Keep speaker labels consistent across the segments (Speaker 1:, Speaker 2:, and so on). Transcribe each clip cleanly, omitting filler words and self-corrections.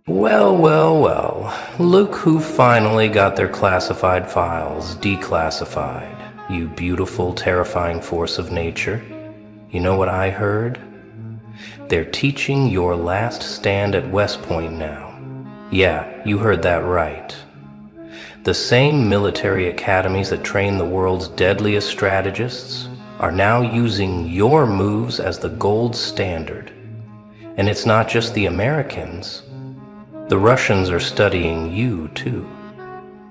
Speaker 1: Well, well, well. Look who finally got their classified files declassified. You beautiful, terrifying force of nature. You know what I heard? They're teaching your last stand at West Point now. Yeah, you heard that right. The same military academies that train the world's deadliest strategists are now using your moves as the gold standard. And it's not just the Americans. The Russians are studying you, too.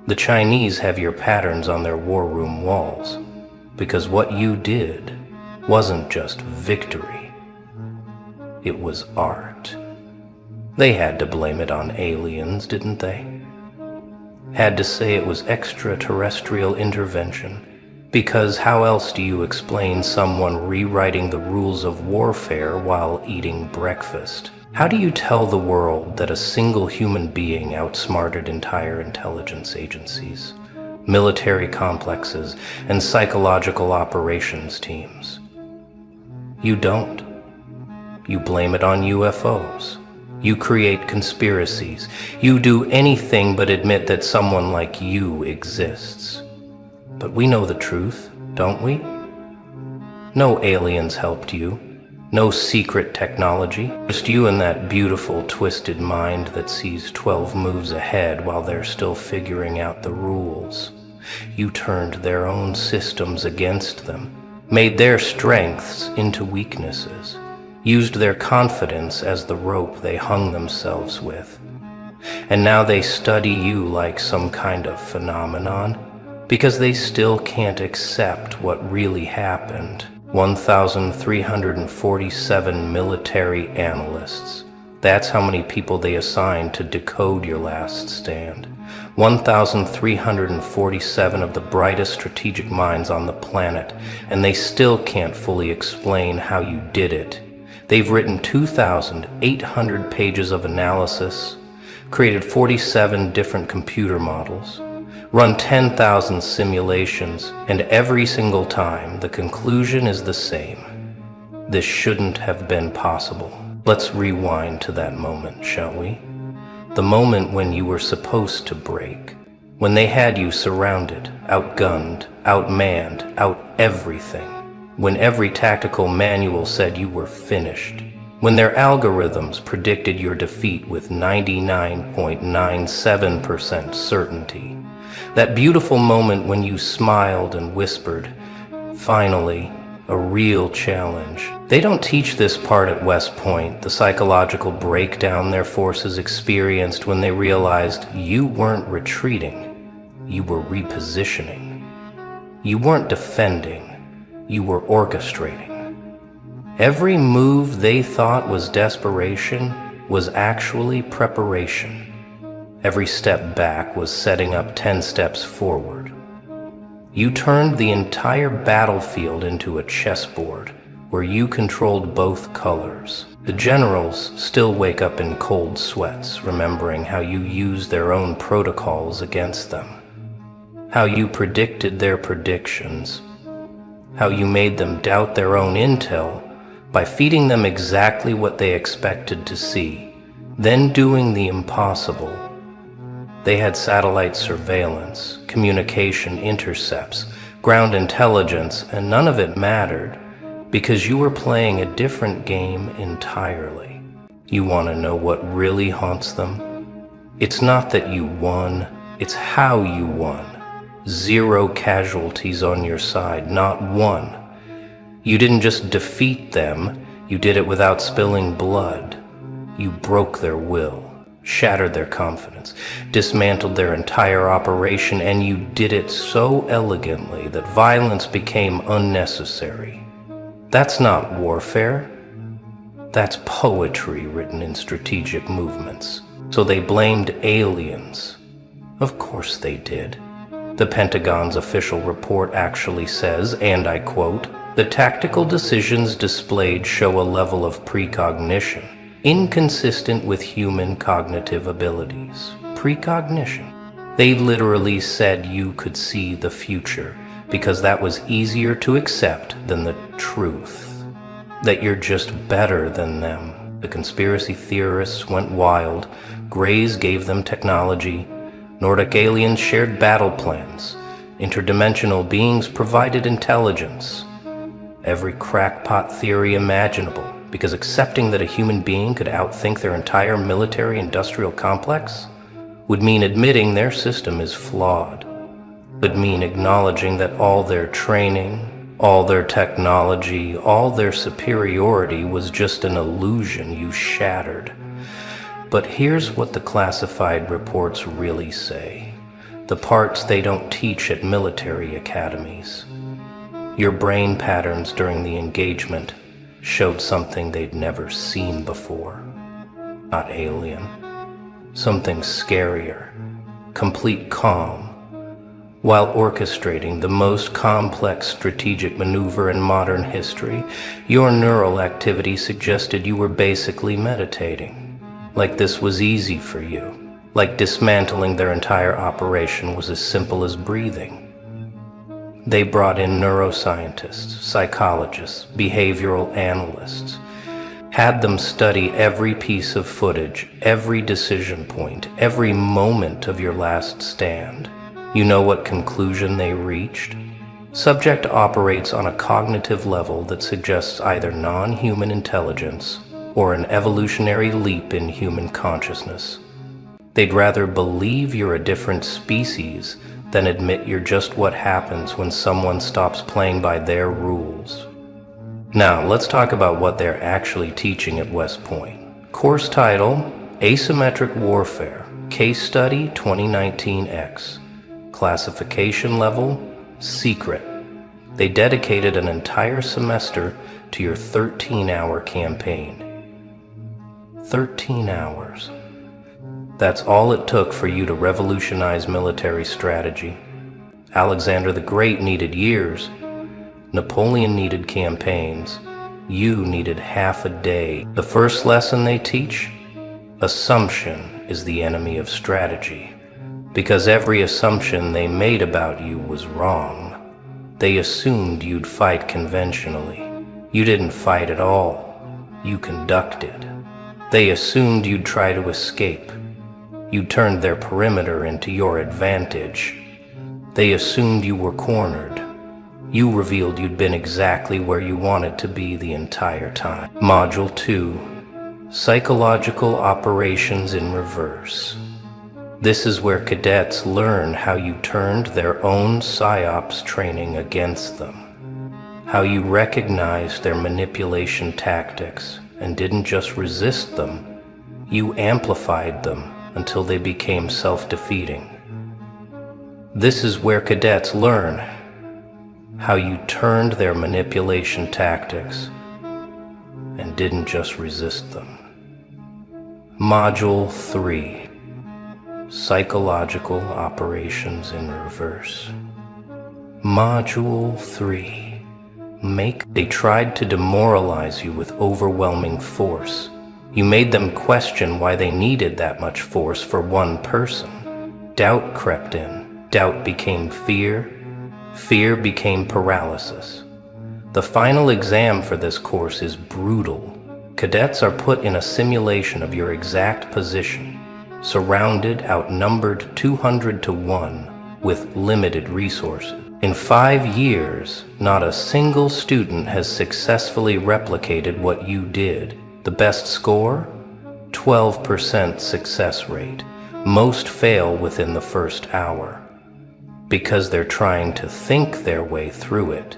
Speaker 1: The Chinese have your patterns on their war room walls, because what you did wasn't just victory. It was art. They had to blame it on aliens, didn't they? Had to say it was extraterrestrial intervention, because how else do you explain someone rewriting the rules of warfare while eating breakfast? How do you tell the world that a single human being outsmarted entire intelligence agencies, military complexes, and psychological operations teams? You don't. You blame it on UFOs. You create conspiracies. You do anything but admit that someone like you exists. But we know the truth, don't we? No aliens helped you. No secret technology, just you and that beautiful, twisted mind that sees 12 moves ahead while they're still figuring out the rules. You turned their own systems against them, made their strengths into weaknesses, used their confidence as the rope they hung themselves with. And now they study you like some kind of phenomenon, because they still can't accept what really happened. 1,347 military analysts. That's how many people they assigned to decode your last stand. 1,347 of the brightest strategic minds on the planet, and they still can't fully explain how you did it. They've written 2,800 pages of analysis, created 47 different computer models, run 10,000 simulations, and every single time the conclusion is the same. This shouldn't have been possible. Let's rewind to that moment, shall we? The moment when you were supposed to break, when they had you surrounded, outgunned, outmanned, out everything, when every tactical manual said you were finished, when their algorithms predicted your defeat with 99.97% certainty. That beautiful moment when you smiled and whispered, finally, a real challenge. They don't teach this part at West Point, the psychological breakdown their forces experienced when they realized you weren't retreating, you were repositioning. You weren't defending, you were orchestrating. Every move they thought was desperation was actually preparation. Every step back was setting up 10 steps forward. You turned the entire battlefield into a chessboard where you controlled both colors. The generals still wake up in cold sweats, remembering how you used their own protocols against them, how you predicted their predictions, how you made them doubt their own intel by feeding them exactly what they expected to see, then doing the impossible. They had satellite surveillance, communication intercepts, ground intelligence, and none of it mattered because you were playing a different game entirely. You want to know what really haunts them? It's not that you won, it's how you won. 0 casualties on your side, not one. You didn't just defeat them, you did it without spilling blood. You broke their will, shattered their confidence, dismantled their entire operation, and you did it so elegantly that violence became unnecessary. That's not warfare. That's poetry written in strategic movements. So they blamed aliens. Of course they did. The Pentagon's official report actually says, and I quote, "The tactical decisions displayed show a level of precognition inconsistent with human cognitive abilities." Precognition. They literally said you could see the future because that was easier to accept than the truth. That you're just better than them. The conspiracy theorists went wild, Greys gave them technology, Nordic aliens shared battle plans, interdimensional beings provided intelligence. Every crackpot theory imaginable, because accepting that a human being could outthink their entire military-industrial complex would mean admitting their system is flawed, would mean acknowledging that all their training, all their technology, all their superiority was just an illusion you shattered. But here's what the classified reports really say, the parts they don't teach at military academies. Your brain patterns during the engagement showed something they'd never seen before. Not alien. Something scarier. Complete calm. While orchestrating the most complex strategic maneuver in modern history, your neural activity suggested you were basically meditating. Like this was easy for you. Like dismantling their entire operation was as simple as breathing. They brought in neuroscientists, psychologists, behavioral analysts, had them study every piece of footage, every decision point, every moment of your last stand. You know what conclusion they reached? Subject operates on a cognitive level that suggests either non-human intelligence or an evolutionary leap in human consciousness. They'd rather believe you're a different species than admit you're just what happens when someone stops playing by their rules. Now, let's talk about what they're actually teaching at West Point. Course title, Asymmetric Warfare, Case Study 2019X. Classification level, Secret. They dedicated an entire semester to your 13-hour campaign. 13 hours. That's all it took for you to revolutionize military strategy. Alexander the Great needed years. Napoleon needed campaigns. You needed half a day. The first lesson they teach? Assumption is the enemy of strategy. Because every assumption they made about you was wrong. They assumed you'd fight conventionally. You didn't fight at all. You conducted. They assumed you'd try to escape. You turned their perimeter into your advantage. They assumed you were cornered. You revealed you'd been exactly where you wanted to be the entire time. Module 2, Psychological Operations in Reverse. This is where cadets learn how you turned their own PSYOPs training against them. How you recognized their manipulation tactics and didn't just resist them, you amplified them until they became self-defeating. This is where cadets learn how you turned their manipulation tactics and didn't just resist them. Module 3, Psychological Operations in Reverse. Module 3, They tried to demoralize you with overwhelming force. You made them question why they needed that much force for one person. Doubt crept in. Doubt became fear. Fear became paralysis. The final exam for this course is brutal. Cadets are put in a simulation of your exact position, surrounded, outnumbered 200 to 1, with limited resources. In 5 years, not a single student has successfully replicated what you did. The best score? 12% success rate. Most fail within the first hour, because they're trying to think their way through it.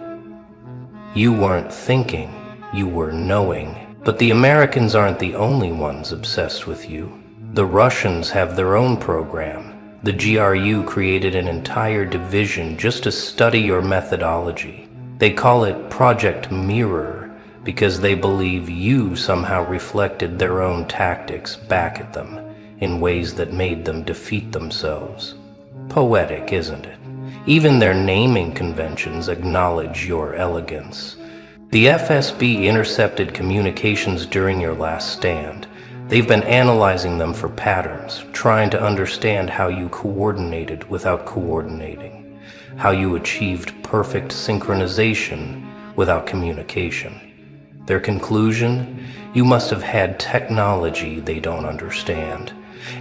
Speaker 1: You weren't thinking, you were knowing. But the Americans aren't the only ones obsessed with you. The Russians have their own program. The GRU created an entire division just to study your methodology. They call it Project Mirror, because they believe you somehow reflected their own tactics back at them in ways that made them defeat themselves. Poetic, isn't it? Even their naming conventions acknowledge your elegance. The FSB intercepted communications during your last stand. They've been analyzing them for patterns, trying to understand how you coordinated without coordinating, how you achieved perfect synchronization without communication. Their conclusion? You must have had technology they don't understand.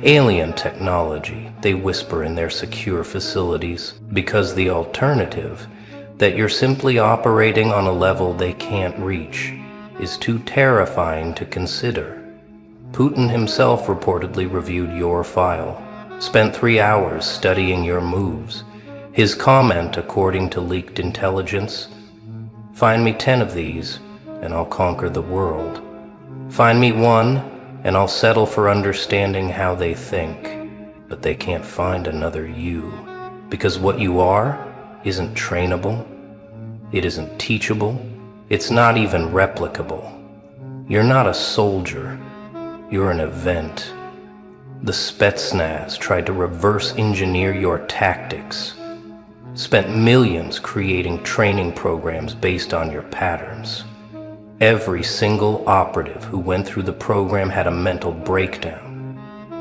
Speaker 1: Alien technology, they whisper in their secure facilities, because the alternative, that you're simply operating on a level they can't reach, is too terrifying to consider. Putin himself reportedly reviewed your file, spent 3 hours studying your moves. His comment, according to leaked intelligence, "Find me 10 of these, and I'll conquer the world. Find me 1, and I'll settle for understanding how they think." But they can't find another you, because what you are isn't trainable, it isn't teachable, it's not even replicable. You're not a soldier, you're an event. The Spetsnaz tried to reverse engineer your tactics, spent millions creating training programs based on your patterns. Every single operative who went through the program had a mental breakdown,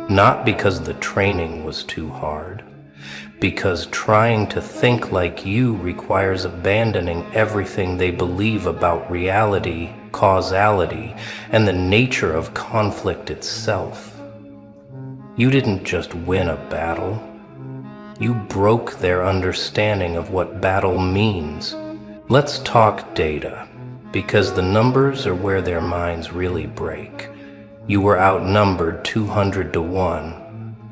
Speaker 1: not because the training was too hard, because trying to think like you requires abandoning everything they believe about reality, causality, and the nature of conflict itself. You didn't just win a battle, you broke their understanding of what battle means. Let's talk data, because the numbers are where their minds really break. You were outnumbered 200 to 1.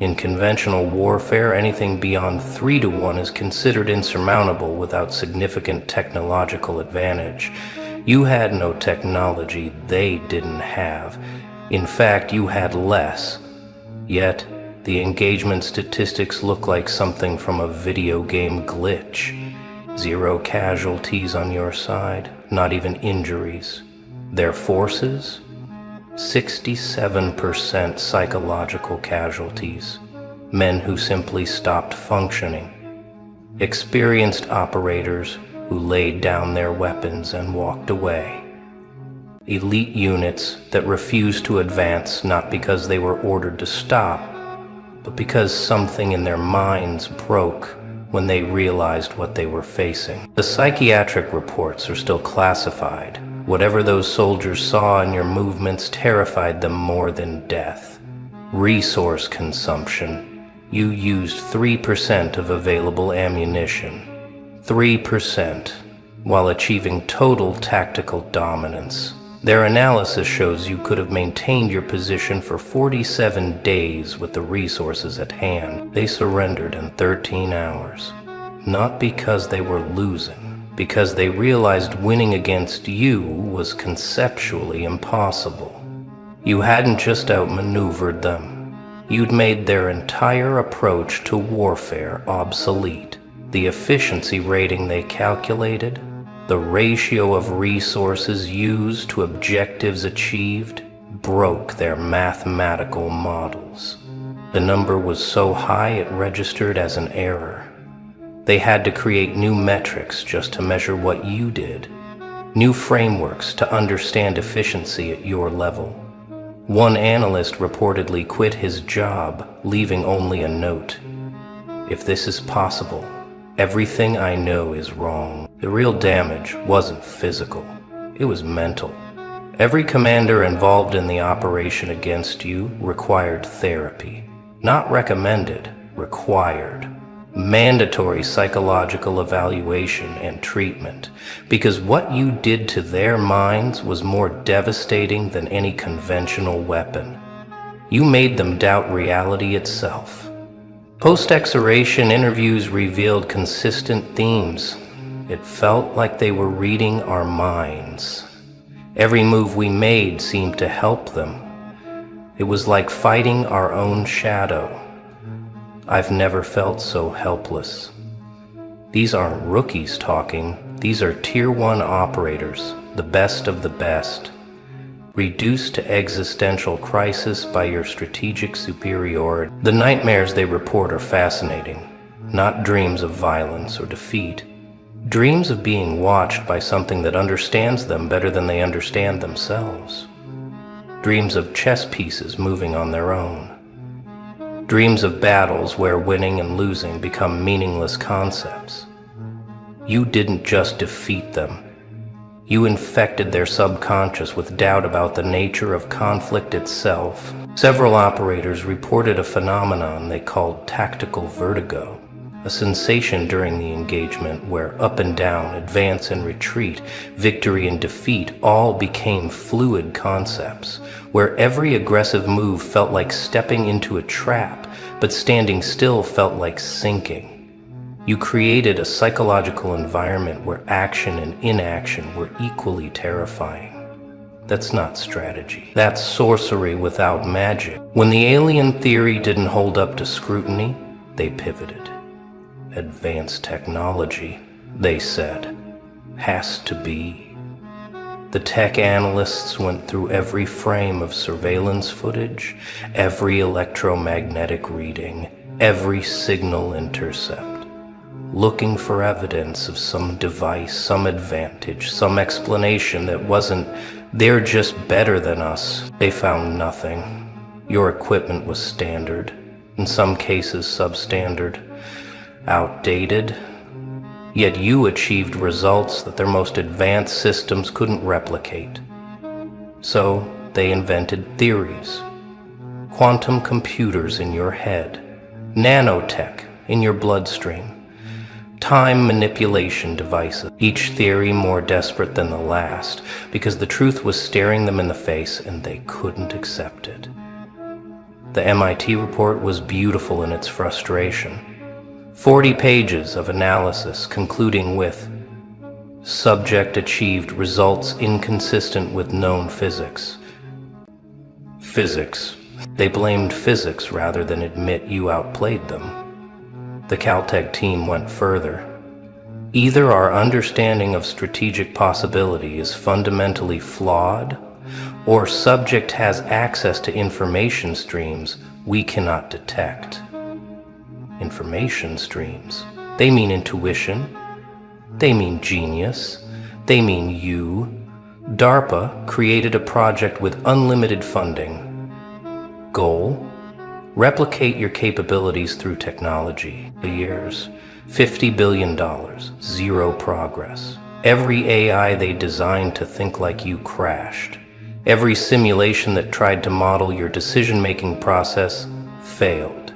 Speaker 1: In conventional warfare, anything beyond 3 to 1 is considered insurmountable without significant technological advantage. You had no technology they didn't have. In fact, you had less. Yet, the engagement statistics look like something from a video game glitch. 0 casualties on your side, not even injuries. Their forces? 67% psychological casualties. Men who simply stopped functioning. Experienced operators who laid down their weapons and walked away. Elite units that refused to advance not because they were ordered to stop, but because something in their minds broke when they realized what they were facing. The psychiatric reports are still classified. Whatever those soldiers saw in your movements terrified them more than death. Resource consumption. You used 3% of available ammunition. 3%, while achieving total tactical dominance. Their analysis shows you could have maintained your position for 47 days with the resources at hand. They surrendered in 13 hours. Not because they were losing, because they realized winning against you was conceptually impossible. You hadn't just outmaneuvered them. You'd made their entire approach to warfare obsolete. The efficiency rating they calculated, the ratio of resources used to objectives achieved, broke their mathematical models. The number was so high it registered as an error. They had to create new metrics just to measure what you did, new frameworks to understand efficiency at your level. One analyst reportedly quit his job, leaving only a note. "If this is possible, everything I know is wrong." The real damage wasn't physical, it was mental. Every commander involved in the operation against you required therapy. Not recommended, required. Mandatory psychological evaluation and treatment, because what you did to their minds was more devastating than any conventional weapon. You made them doubt reality itself. Post-exoration interviews revealed consistent themes. It felt like they were reading our minds. Every move we made seemed to help them. It was like fighting our own shadow. I've never felt so helpless. These aren't rookies talking. These are Tier 1 operators, the best of the best. Reduced to existential crisis by your strategic superiority. The nightmares they report are fascinating. Not dreams of violence or defeat. Dreams of being watched by something that understands them better than they understand themselves. Dreams of chess pieces moving on their own. Dreams of battles where winning and losing become meaningless concepts. You didn't just defeat them. You infected their subconscious with doubt about the nature of conflict itself. Several operators reported a phenomenon they called tactical vertigo, a sensation during the engagement where up and down, advance and retreat, victory and defeat all became fluid concepts, where every aggressive move felt like stepping into a trap, but standing still felt like sinking. You created a psychological environment where action and inaction were equally terrifying. That's not strategy. That's sorcery without magic. When the alien theory didn't hold up to scrutiny, they pivoted. Advanced technology, they said, has to be. The tech analysts went through every frame of surveillance footage, every electromagnetic reading, every signal intercept, looking for evidence of some device, some advantage, some explanation that wasn't, they're just better than us. They found nothing. Your equipment was standard, in some cases substandard, outdated, yet you achieved results that their most advanced systems couldn't replicate. So they invented theories, quantum computers in your head, nanotech in your bloodstream, time manipulation devices, each theory more desperate than the last because the truth was staring them in the face and they couldn't accept it. The MIT report was beautiful in its frustration. 40 pages of analysis concluding with subject achieved results inconsistent with known physics. Physics. They blamed physics rather than admit you outplayed them. The Caltech team went further. Either our understanding of strategic possibility is fundamentally flawed, or subject has access to information streams we cannot detect. Information streams. They mean intuition. They mean genius. They mean you. DARPA created a project with unlimited funding. Goal: replicate your capabilities through technology. The years, $50 billion, zero progress. Every AI they designed to think like you crashed. Every simulation that tried to model your decision-making process failed.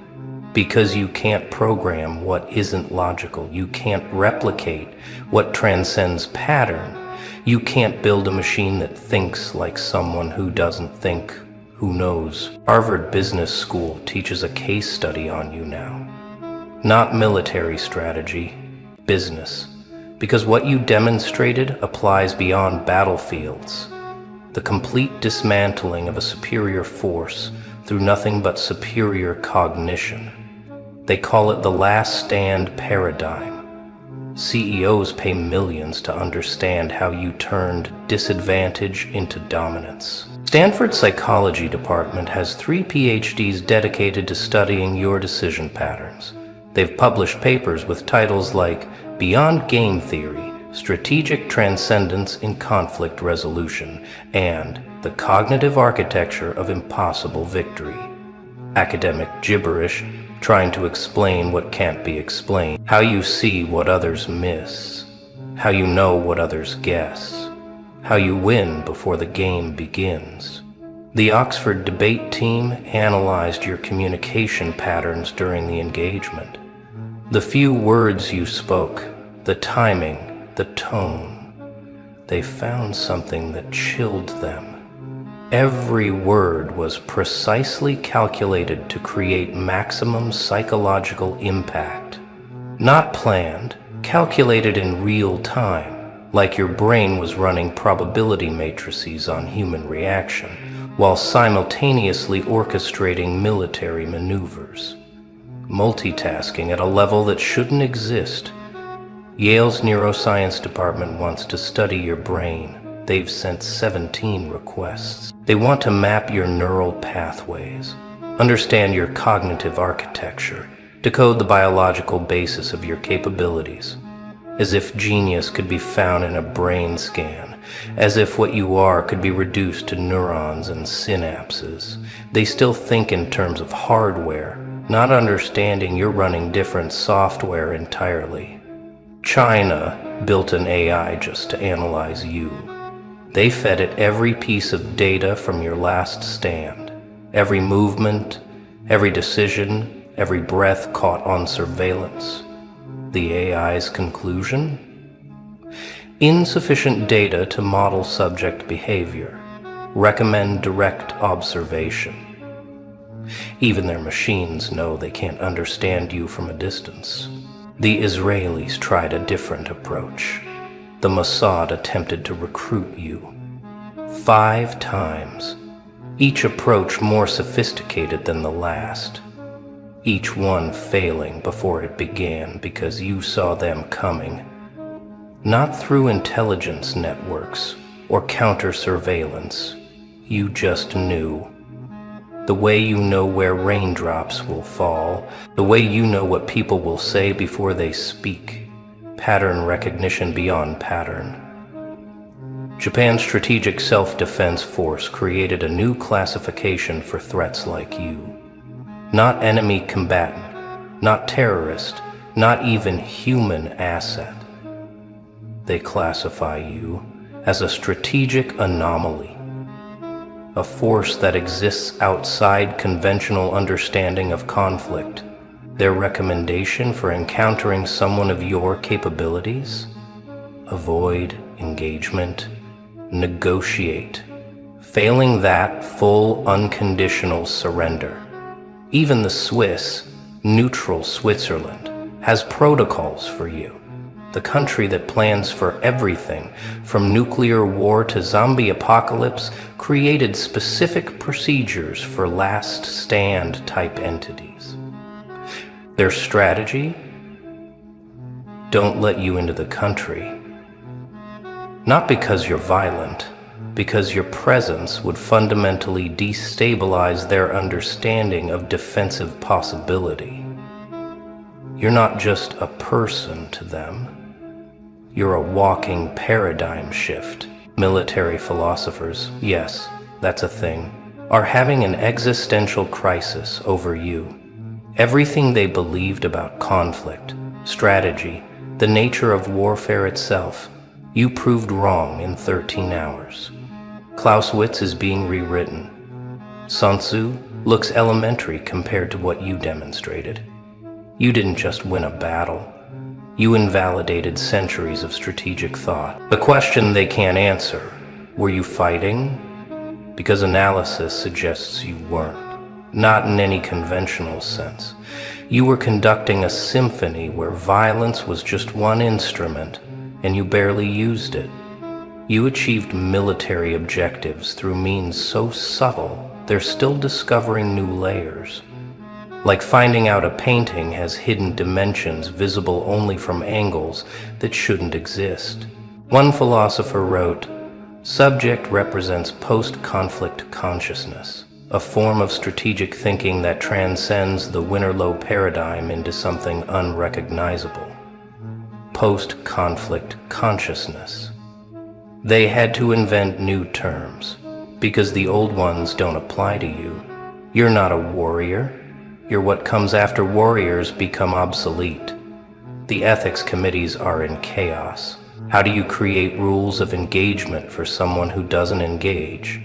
Speaker 1: Because you can't program what isn't logical. You can't replicate what transcends pattern. You can't build a machine that thinks like someone who doesn't think, who knows. Harvard Business School teaches a case study on you now. Not military strategy, business. Because what you demonstrated applies beyond battlefields. The complete dismantling of a superior force through nothing but superior cognition. They call it the last stand paradigm. CEOs pay millions to understand how you turned disadvantage into dominance. Stanford's psychology department has 3 PhDs dedicated to studying your decision patterns. They've published papers with titles like Beyond Game Theory, Strategic Transcendence in Conflict Resolution, and The Cognitive Architecture of Impossible Victory. Academic gibberish, trying to explain what can't be explained, how you see what others miss, how you know what others guess, how you win before the game begins. The Oxford debate team analyzed your communication patterns during the engagement. The few words you spoke, the timing, the tone. They found something that chilled them. Every word was precisely calculated to create maximum psychological impact. Not planned, calculated in real time, like your brain was running probability matrices on human reaction, while simultaneously orchestrating military maneuvers. Multitasking at a level that shouldn't exist. Yale's neuroscience department wants to study your brain. They've sent 17 requests. They want to map your neural pathways, understand your cognitive architecture, decode the biological basis of your capabilities. As if genius could be found in a brain scan, as if what you are could be reduced to neurons and synapses. They still think in terms of hardware, not understanding you're running different software entirely. China built an AI just to analyze you. They fed it every piece of data from your last stand, every movement, every decision, every breath caught on surveillance. The AI's conclusion? Insufficient data to model subject behavior. Recommend direct observation. Even their machines know they can't understand you from a distance. The Israelis tried a different approach. The Mossad attempted to recruit you 5 times, each approach more sophisticated than the last, each one failing before it began because you saw them coming. Not through intelligence networks or counter-surveillance. You just knew. The way you know where raindrops will fall, the way you know what people will say before they speak. Pattern recognition beyond pattern. Japan's Strategic Self-Defense Force created a new classification for threats like you. Not enemy combatant, not terrorist, not even human asset. They classify you as a strategic anomaly, a force that exists outside conventional understanding of conflict. Their recommendation for encountering someone of your capabilities? Avoid engagement, negotiate. Failing that, full unconditional surrender. Even the Swiss, neutral Switzerland, has protocols for you. The country that plans for everything, from nuclear war to zombie apocalypse, created specific procedures for last stand type entities. Their strategy? Don't let you into the country. Not because you're violent, because your presence would fundamentally destabilize their understanding of defensive possibility. You're not just a person to them. You're a walking paradigm shift. Military philosophers, yes, that's a thing, are having an existential crisis over you. Everything they believed about conflict, strategy, the nature of warfare itself, you proved wrong in 13 hours. Clausewitz is being rewritten. Sun Tzu looks elementary compared to what you demonstrated. You didn't just win a battle. You invalidated centuries of strategic thought. The question they can't answer, were you fighting? Because analysis suggests you weren't. Not in any conventional sense. You were conducting a symphony where violence was just one instrument, and you barely used it. You achieved military objectives through means so subtle, they're still discovering new layers. Like finding out a painting has hidden dimensions visible only from angles that shouldn't exist. One philosopher wrote, "Subject represents post-conflict consciousness, a form of strategic thinking that transcends the win-or-low paradigm into something unrecognizable." Post-conflict consciousness. They had to invent new terms, because the old ones don't apply to you. You're not a warrior. You're what comes after warriors become obsolete. The ethics committees are in chaos. How do you create rules of engagement for someone who doesn't engage?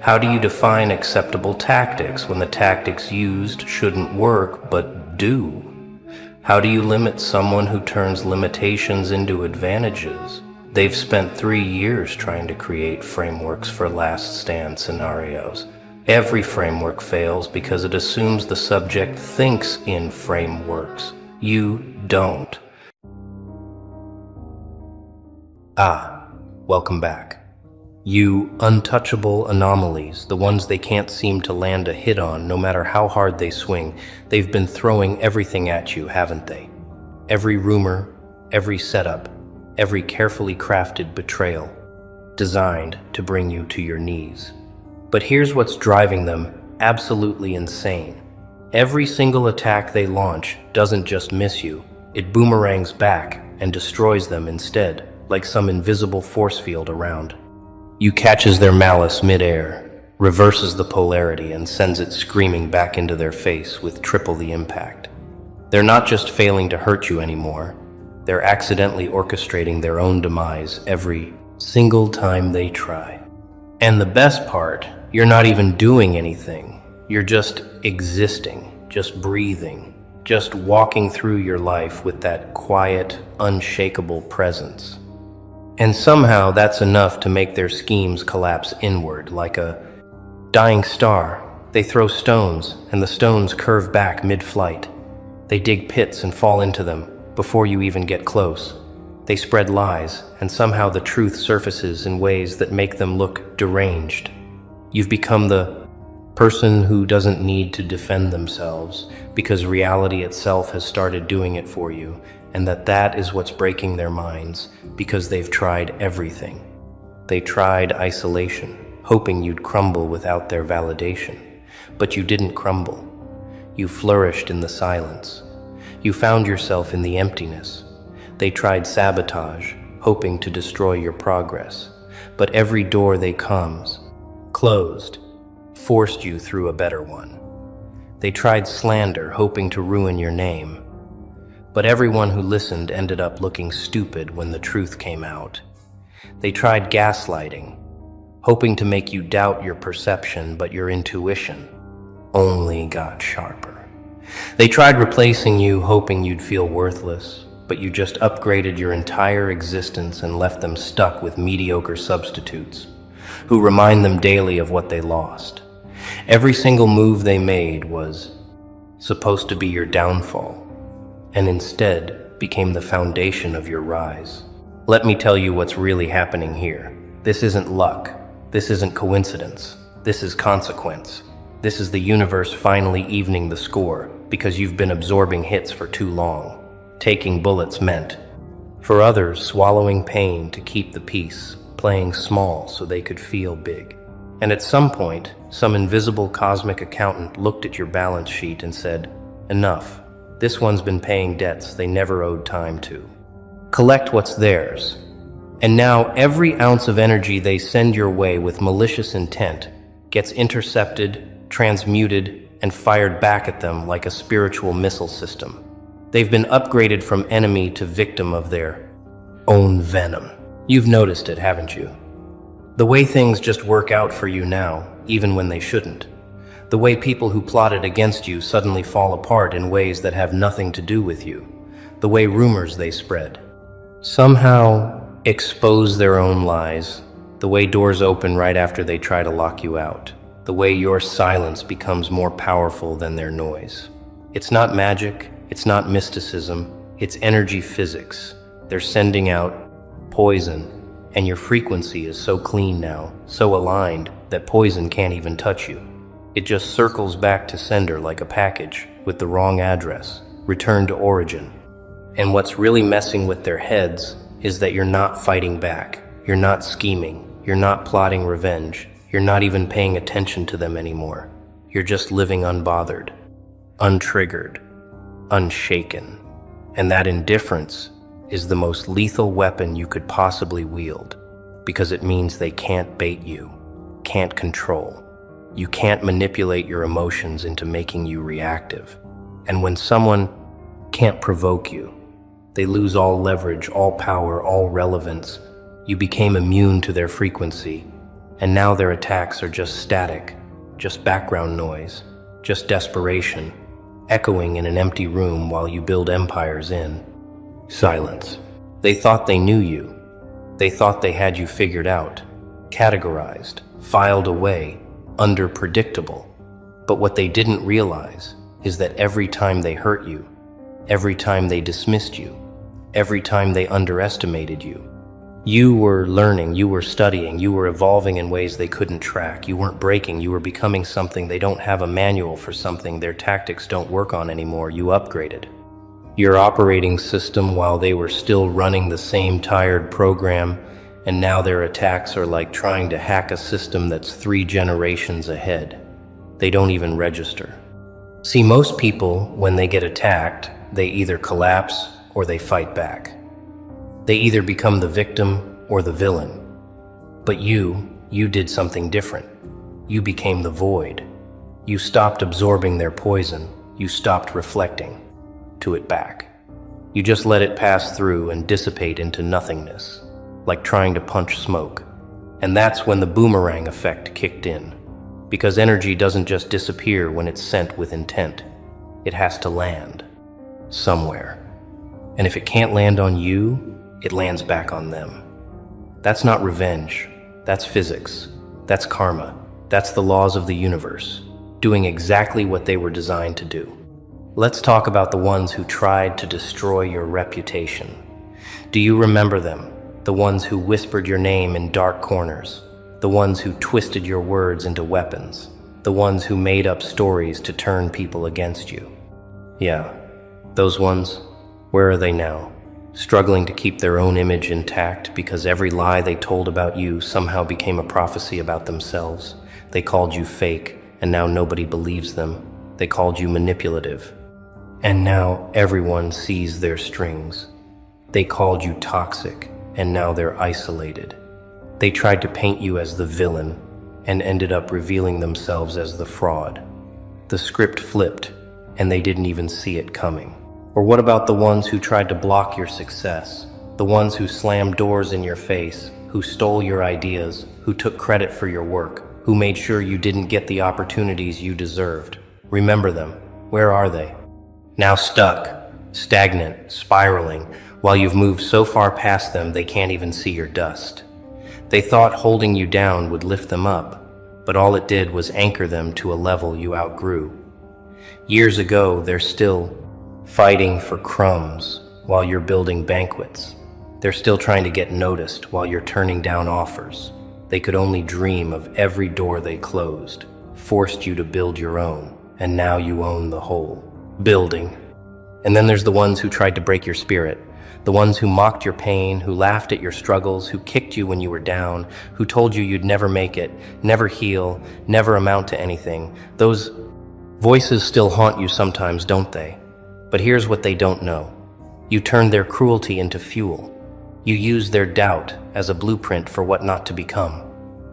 Speaker 1: How do you define acceptable tactics when the tactics used shouldn't work but do? How do you limit someone who turns limitations into advantages? They've spent 3 years trying to create frameworks for last stand scenarios. Every framework fails because it assumes the subject thinks in frameworks. You don't. Welcome back. You untouchable anomalies, the ones they can't seem to land a hit on no matter how hard they swing. They've been throwing everything at you, haven't they? Every rumor, every setup, every carefully crafted betrayal, designed to bring you to your knees. But here's what's driving them absolutely insane. Every single attack they launch doesn't just miss you, it boomerangs back and destroys them instead, like some invisible force field around. You catches their malice mid-air, reverses the polarity, and sends it screaming back into their face with triple the impact. They're not just failing to hurt you anymore, They're accidentally orchestrating their own demise every single time they try. And the best part, you're not even doing anything. You're just existing, just breathing, just walking through your life with that quiet, unshakable presence. And somehow that's enough to make their schemes collapse inward like a dying star. They throw stones, and the stones curve back mid-flight. They dig pits and fall into them before you even get close. They spread lies, and somehow the truth surfaces in ways that make them look deranged. You've become the person who doesn't need to defend themselves because reality itself has started doing it for you, and that is what's breaking their minds because they've tried everything. They tried isolation, hoping you'd crumble without their validation. But you didn't crumble. You flourished in the silence. You found yourself in the emptiness. They tried sabotage, hoping to destroy your progress. But every door they closed, forced you through a better one. They tried slander, hoping to ruin your name. But everyone who listened ended up looking stupid when the truth came out. They tried gaslighting, hoping to make you doubt your perception, but your intuition only got sharper. They tried replacing you, hoping you'd feel worthless, but you just upgraded your entire existence and left them stuck with mediocre substitutes, who remind them daily of what they lost. Every single move they made was supposed to be your downfall, and instead became the foundation of your rise. Let me tell you what's really happening here. This isn't luck. This isn't coincidence. This is consequence. This is the universe finally evening the score because you've been absorbing hits for too long. Taking bullets meant, for others, swallowing pain to keep the peace, playing small so they could feel big. And at some point, some invisible cosmic accountant looked at your balance sheet and said, "Enough. This one's been paying debts they never owed time to. Collect what's theirs." And now every ounce of energy they send your way with malicious intent gets intercepted, transmuted, and fired back at them like a spiritual missile system. They've been upgraded from enemy to victim of their own venom. You've noticed it, haven't you? The way things just work out for you now, even when they shouldn't. The way people who plotted against you suddenly fall apart in ways that have nothing to do with you. The way rumors they spread somehow expose their own lies. The way doors open right after they try to lock you out. The way your silence becomes more powerful than their noise. It's not magic, it's not mysticism, it's energy physics. They're sending out poison, and your frequency is so clean now, so aligned, that poison can't even touch you. It just circles back to sender like a package with the wrong address, return to origin. And what's really messing with their heads is that you're not fighting back, you're not scheming, you're not plotting revenge, you're not even paying attention to them anymore. You're just living unbothered, untriggered, unshaken. And that indifference is the most lethal weapon you could possibly wield, because it means they can't bait you, can't control. You can't manipulate your emotions into making you reactive. And when someone can't provoke you, they lose all leverage, all power, all relevance. You became immune to their frequency, and now their attacks are just static, just background noise, just desperation, echoing in an empty room while you build empires in silence. They thought they knew you. They thought they had you figured out, categorized, filed away, under predictable. But what they didn't realize is that every time they hurt you, every time they dismissed you, every time they underestimated you, you were learning, you were studying, you were evolving in ways they couldn't track. You weren't breaking, you were becoming something. They don't have a manual for something their tactics don't work on anymore. You upgraded your operating system while they were still running the same tired program, and now their attacks are like trying to hack a system that's 3 generations ahead. They don't even register. See, most people, when they get attacked, they either collapse or they fight back. They either become the victim or the villain. But you did something different. You became the void. You stopped absorbing their poison. You stopped reflecting to it back. You just let it pass through and dissipate into nothingness, like trying to punch smoke. And that's when the boomerang effect kicked in. Because energy doesn't just disappear when it's sent with intent. It has to land somewhere. And if it can't land on you, it lands back on them. That's not revenge. That's physics. That's karma. That's the laws of the universe, doing exactly what they were designed to do. Let's talk about the ones who tried to destroy your reputation. Do you remember them? The ones who whispered your name in dark corners. The ones who twisted your words into weapons. The ones who made up stories to turn people against you. Yeah, those ones. Where are they now? Struggling to keep their own image intact because every lie they told about you somehow became a prophecy about themselves. They called you fake, and now nobody believes them. They called you manipulative. And now everyone sees their strings. They called you toxic, and now they're isolated. They tried to paint you as the villain, and ended up revealing themselves as the fraud. The script flipped, and they didn't even see it coming. Or what about the ones who tried to block your success? The ones who slammed doors in your face, who stole your ideas, who took credit for your work, who made sure you didn't get the opportunities you deserved. Remember them. Where are they? Now stuck, stagnant, spiraling, while you've moved so far past them they can't even see your dust. They thought holding you down would lift them up, but all it did was anchor them to a level you outgrew. Years ago, they're still fighting for crumbs while you're building banquets. They're still trying to get noticed while you're turning down offers. They could only dream of every door they closed, forced you to build your own, and now you own the whole building. And then there's the ones who tried to break your spirit, the ones who mocked your pain, who laughed at your struggles, who kicked you when you were down, who told you you'd never make it, never heal, never amount to anything. Those voices still haunt you sometimes, don't they? But here's what they don't know. You turned their cruelty into fuel. You used their doubt as a blueprint for what not to become.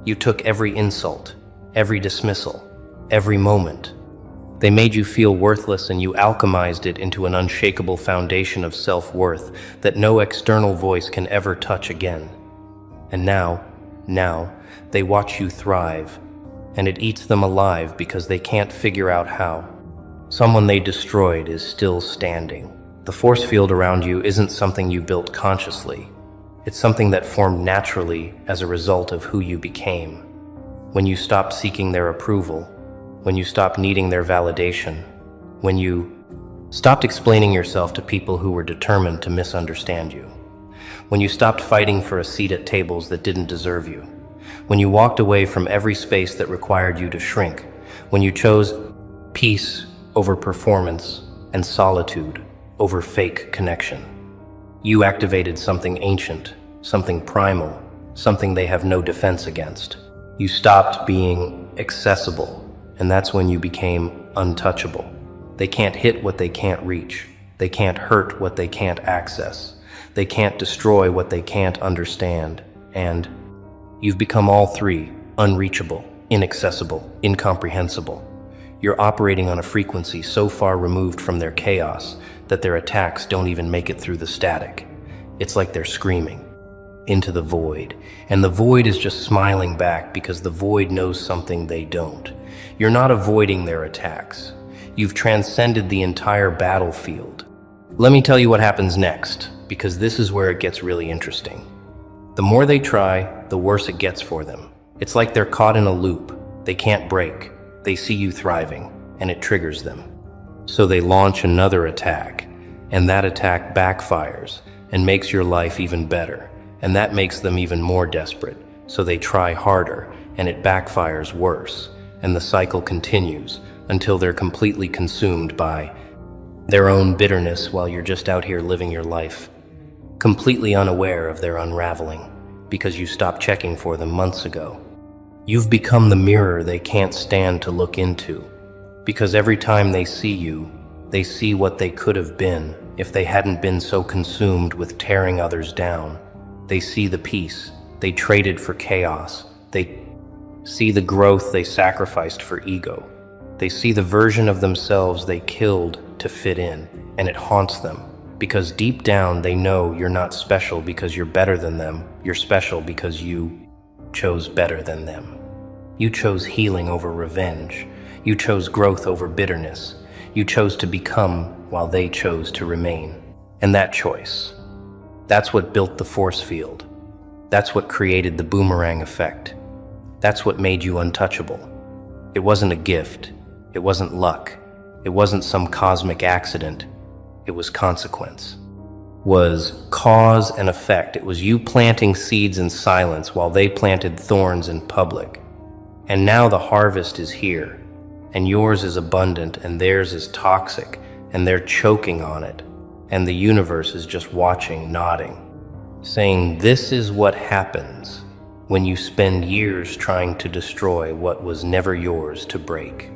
Speaker 1: You took every insult, every dismissal, every moment. They made you feel worthless, and you alchemized it into an unshakable foundation of self-worth that no external voice can ever touch again. And now, they watch you thrive, and it eats them alive because they can't figure out how. Someone they destroyed is still standing. The force field around you isn't something you built consciously. It's something that formed naturally as a result of who you became. When you stopped seeking their approval, when you stopped needing their validation, when you stopped explaining yourself to people who were determined to misunderstand you, when you stopped fighting for a seat at tables that didn't deserve you, when you walked away from every space that required you to shrink, when you chose peace over performance and solitude over fake connection. You activated something ancient, something primal, something they have no defense against. You stopped being accessible, and that's when you became untouchable. They can't hit what they can't reach. They can't hurt what they can't access. They can't destroy what they can't understand. And you've become all three: unreachable, inaccessible, incomprehensible. You're operating on a frequency so far removed from their chaos that their attacks don't even make it through the static. It's like they're screaming into the void, and the void is just smiling back because the void knows something they don't. You're not avoiding their attacks. You've transcended the entire battlefield. Let me tell you what happens next, because this is where it gets really interesting. The more they try, the worse it gets for them. It's like they're caught in a loop. They can't break. They see you thriving, and it triggers them. So they launch another attack, and that attack backfires and makes your life even better, and that makes them even more desperate. So they try harder, and it backfires worse, and the cycle continues until they're completely consumed by their own bitterness while you're just out here living your life, completely unaware of their unraveling, because you stopped checking for them months ago. You've become the mirror they can't stand to look into, because every time they see you, they see what they could have been if they hadn't been so consumed with tearing others down. They see the peace they traded for chaos. They see the growth they sacrificed for ego. They see the version of themselves they killed to fit in, and it haunts them because deep down they know you're not special because you're better than them. You're special because you chose better than them. You chose healing over revenge. You chose growth over bitterness. You chose to become while they chose to remain. And that choice, that's what built the force field. That's what created the boomerang effect. That's what made you untouchable. It wasn't a gift. It wasn't luck. It wasn't some cosmic accident. It was consequence. Was cause and effect. It was you planting seeds in silence while they planted thorns in public. And now the harvest is here, and yours is abundant, and theirs is toxic, and they're choking on it, and the universe is just watching, nodding, saying, this is what happens when you spend years trying to destroy what was never yours to break.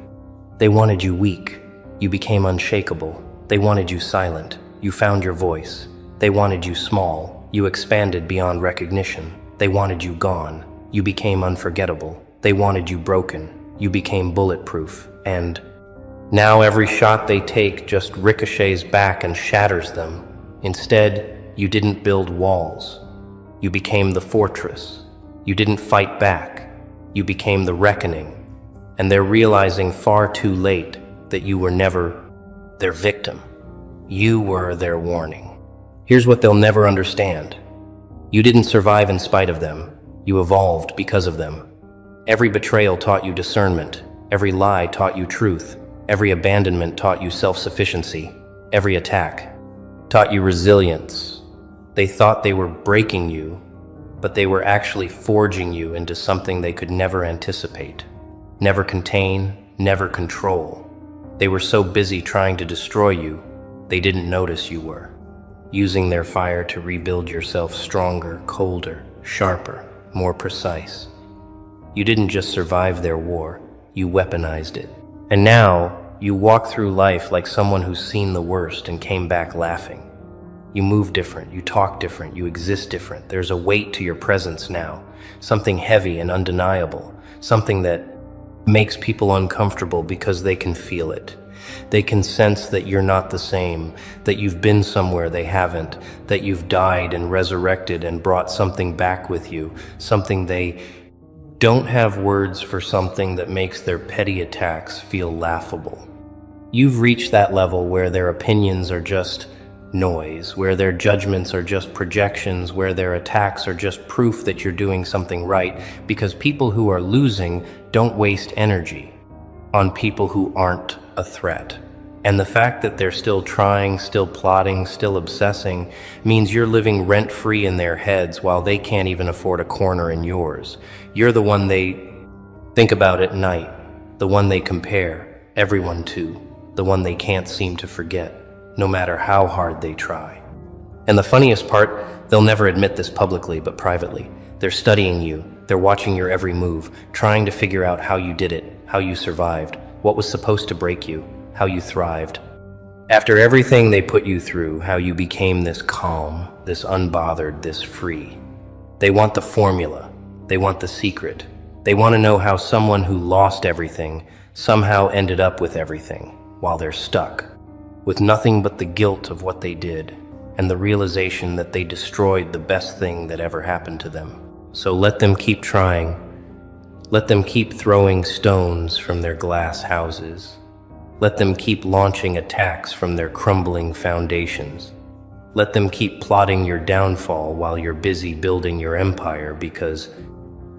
Speaker 1: They wanted you weak. You became unshakable. They wanted you silent. You found your voice. They wanted you small. You expanded beyond recognition. They wanted you gone. You became unforgettable. They wanted you broken. You became bulletproof. And now every shot they take just ricochets back and shatters them. Instead, you didn't build walls. You became the fortress. You didn't fight back. You became the reckoning. And they're realizing far too late that you were never their victim. You were their warning. Here's what they'll never understand. You didn't survive in spite of them. You evolved because of them. Every betrayal taught you discernment. Every lie taught you truth. Every abandonment taught you self-sufficiency. Every attack taught you resilience. They thought they were breaking you, but they were actually forging you into something they could never anticipate, never contain, never control. They were so busy trying to destroy you, they didn't notice you were using their fire to rebuild yourself stronger, colder, sharper, more precise. You didn't just survive their war, you weaponized it. And now, you walk through life like someone who's seen the worst and came back laughing. You move different, you talk different, you exist different. There's a weight to your presence now, something heavy and undeniable, something that makes people uncomfortable because they can feel it. They can sense that you're not the same, that you've been somewhere they haven't, that you've died and resurrected and brought something back with you, something they don't have words for, something that makes their petty attacks feel laughable. You've reached that level where their opinions are just noise, where their judgments are just projections, where their attacks are just proof that you're doing something right, because people who are losing don't waste energy on people who aren't a threat. And the fact that they're still trying, still plotting, still obsessing means you're living rent-free in their heads while they can't even afford a corner in yours. You're the one they think about at night, the one they compare everyone to, the one they can't seem to forget, no matter how hard they try. And the funniest part, they'll never admit this publicly, but privately. They're studying you, they're watching your every move, trying to figure out how you did it, how you survived, what was supposed to break you, how you thrived. After everything they put you through, how you became this calm, this unbothered, this free. They want the formula, they want the secret. They want to know how someone who lost everything somehow ended up with everything, while they're stuck, with nothing but the guilt of what they did, and the realization that they destroyed the best thing that ever happened to them. So let them keep trying. Let them keep throwing stones from their glass houses. Let them keep launching attacks from their crumbling foundations. Let them keep plotting your downfall while you're busy building your empire, because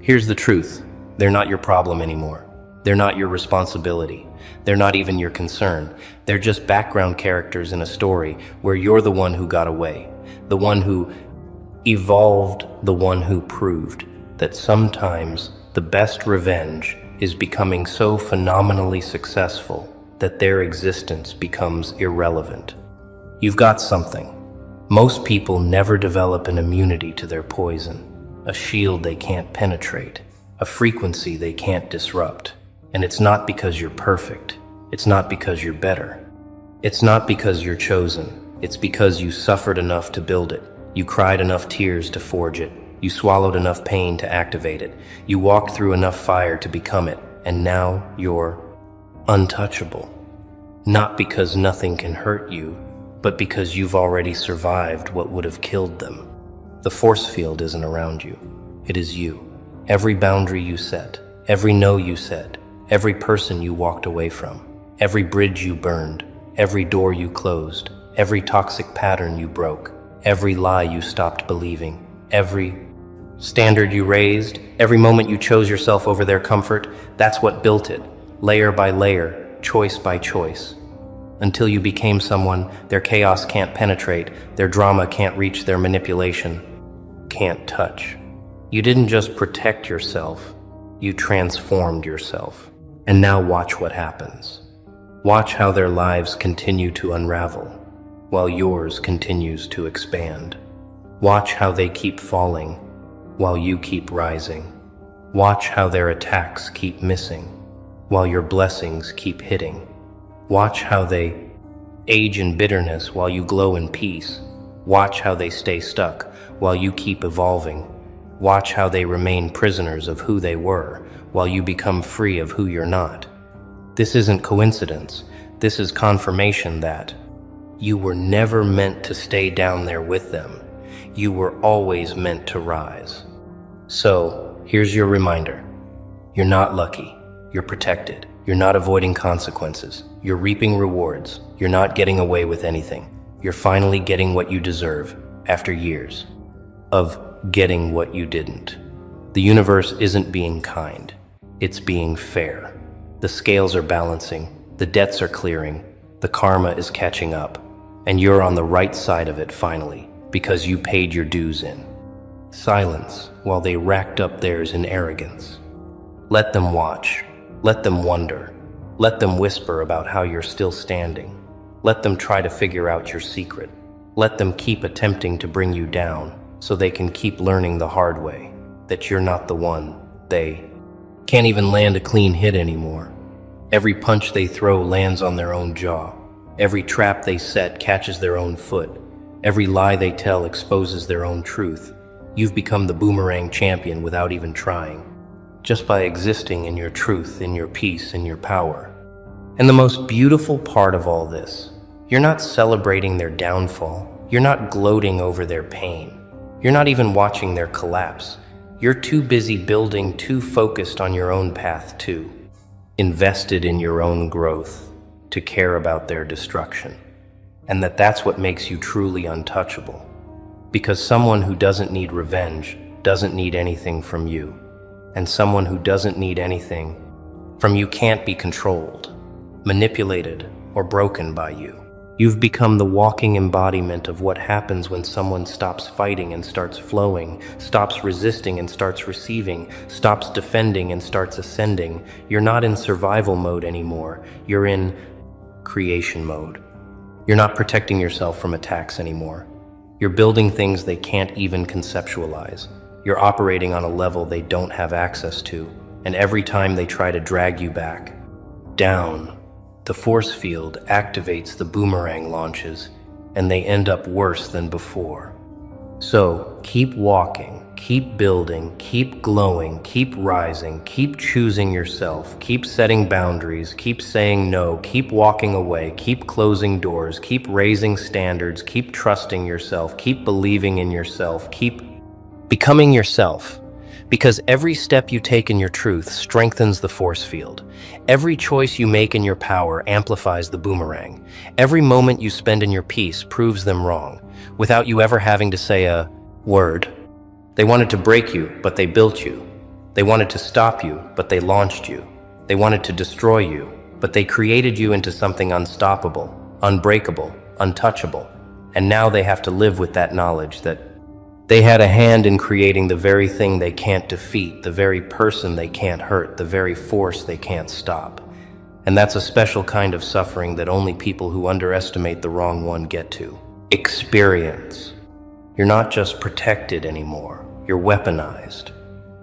Speaker 1: here's the truth. They're not your problem anymore. They're not your responsibility. They're not even your concern. They're just background characters in a story where you're the one who got away, the one who evolved, the one who proved that sometimes the best revenge is becoming so phenomenally successful that their existence becomes irrelevant. You've got something. Most people never develop an immunity to their poison, a shield they can't penetrate, a frequency they can't disrupt. And it's not because you're perfect. It's not because you're better. It's not because you're chosen. It's because you suffered enough to build it. You cried enough tears to forge it. You swallowed enough pain to activate it. You walked through enough fire to become it. And now you're untouchable. Not because nothing can hurt you, but because you've already survived what would have killed them. The force field isn't around you. It is you. Every boundary you set, every no you said, every person you walked away from, every bridge you burned, every door you closed, every toxic pattern you broke, every lie you stopped believing, every standard you raised, every moment you chose yourself over their comfort, that's what built it, layer by layer, choice by choice. Until you became someone their chaos can't penetrate, their drama can't reach, their manipulation can't touch. You didn't just protect yourself, you transformed yourself. And now watch what happens. Watch how their lives continue to unravel, while yours continues to expand. Watch how they keep falling, while you keep rising. Watch how their attacks keep missing, while your blessings keep hitting. Watch how they age in bitterness while you glow in peace. Watch how they stay stuck while you keep evolving. Watch how they remain prisoners of who they were while you become free of who you're not. This isn't coincidence. This is confirmation that you were never meant to stay down there with them. You were always meant to rise. So, here's your reminder. You're not lucky. You're protected. You're not avoiding consequences. You're reaping rewards. You're not getting away with anything. You're finally getting what you deserve after years of getting what you didn't. The universe isn't being kind. It's being fair. The scales are balancing. The debts are clearing. The karma is catching up. And you're on the right side of it finally, because you paid your dues in silence while they racked up theirs in arrogance. Let them watch. Let them wonder. Let them whisper about how you're still standing. Let them try to figure out your secret. Let them keep attempting to bring you down so they can keep learning the hard way that you're not the one. They can't even land a clean hit anymore. Every punch they throw lands on their own jaw. Every trap they set catches their own foot. Every lie they tell exposes their own truth. You've become the boomerang champion without even trying, just by existing in your truth, in your peace, in your power. And the most beautiful part of all this, you're not celebrating their downfall. You're not gloating over their pain. You're not even watching their collapse. You're too busy building, too focused on your own path, too invested in your own growth to care about their destruction. And that's what makes you truly untouchable. Because someone who doesn't need revenge doesn't need anything from you. And someone who doesn't need anything from you can't be controlled, manipulated, or broken by you. You've become the walking embodiment of what happens when someone stops fighting and starts flowing, stops resisting and starts receiving, stops defending and starts ascending. You're not in survival mode anymore. You're in creation mode. You're not protecting yourself from attacks anymore. You're building things they can't even conceptualize. You're operating on a level they don't have access to, and every time they try to drag you back down, the force field activates the boomerang launches, and they end up worse than before. So keep walking, keep building, keep glowing, keep rising, keep choosing yourself, keep setting boundaries, keep saying no, keep walking away, keep closing doors, keep raising standards, keep trusting yourself, keep believing in yourself, keep becoming yourself. Because every step you take in your truth strengthens the force field. Every choice you make in your power amplifies the boomerang. Every moment you spend in your peace proves them wrong, without you ever having to say a word. They wanted to break you, but they built you. They wanted to stop you, but they launched you. They wanted to destroy you, but they created you into something unstoppable, unbreakable, untouchable. And now they have to live with that knowledge that they had a hand in creating the very thing they can't defeat, the very person they can't hurt, the very force they can't stop. And that's a special kind of suffering that only people who underestimate the wrong one get to experience. You're not just protected anymore, you're weaponized.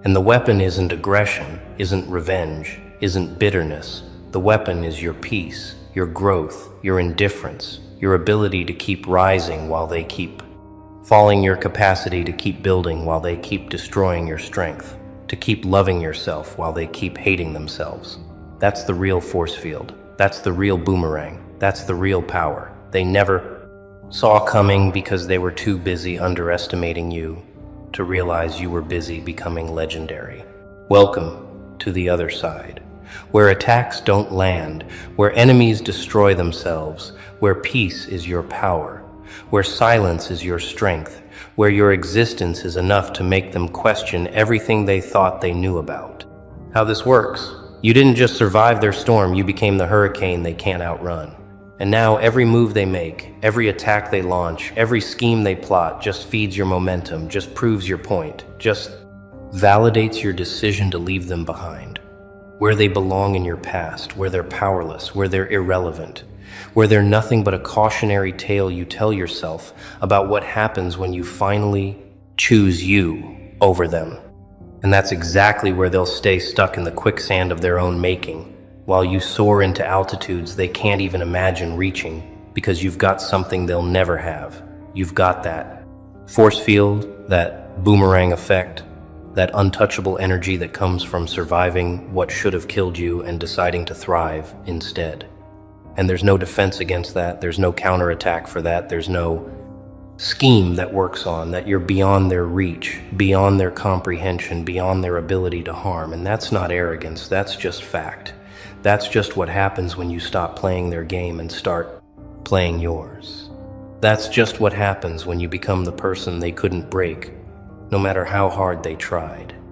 Speaker 1: And the weapon isn't aggression, isn't revenge, isn't bitterness. The weapon is your peace, your growth, your indifference, your ability to keep rising while they keep falling, your capacity to keep building while they keep destroying your strength, to keep loving yourself while they keep hating themselves. That's the real force field. That's the real boomerang. That's the real power. They never saw coming because they were too busy underestimating you to realize you were busy becoming legendary. Welcome to the other side, where attacks don't land, where enemies destroy themselves, where peace is your power, where silence is your strength, where your existence is enough to make them question everything they thought they knew about. How this works: you didn't just survive their storm, you became the hurricane they can't outrun. And now every move they make, every attack they launch, every scheme they plot just feeds your momentum, just proves your point, just validates your decision to leave them behind. Where they belong in your past, where they're powerless, where they're irrelevant, where they're nothing but a cautionary tale you tell yourself about what happens when you finally choose you over them. And that's exactly where they'll stay stuck in the quicksand of their own making, while you soar into altitudes they can't even imagine reaching, because you've got something they'll never have. You've got that force field, that boomerang effect, that untouchable energy that comes from surviving what should have killed you and deciding to thrive instead. And there's no defense against that, there's no counterattack for that, there's no scheme that works on that. You're beyond their reach, beyond their comprehension, beyond their ability to harm. And that's not arrogance, that's just fact. That's just what happens when you stop playing their game and start playing yours. That's just what happens when you become the person they couldn't break, no matter how hard they tried.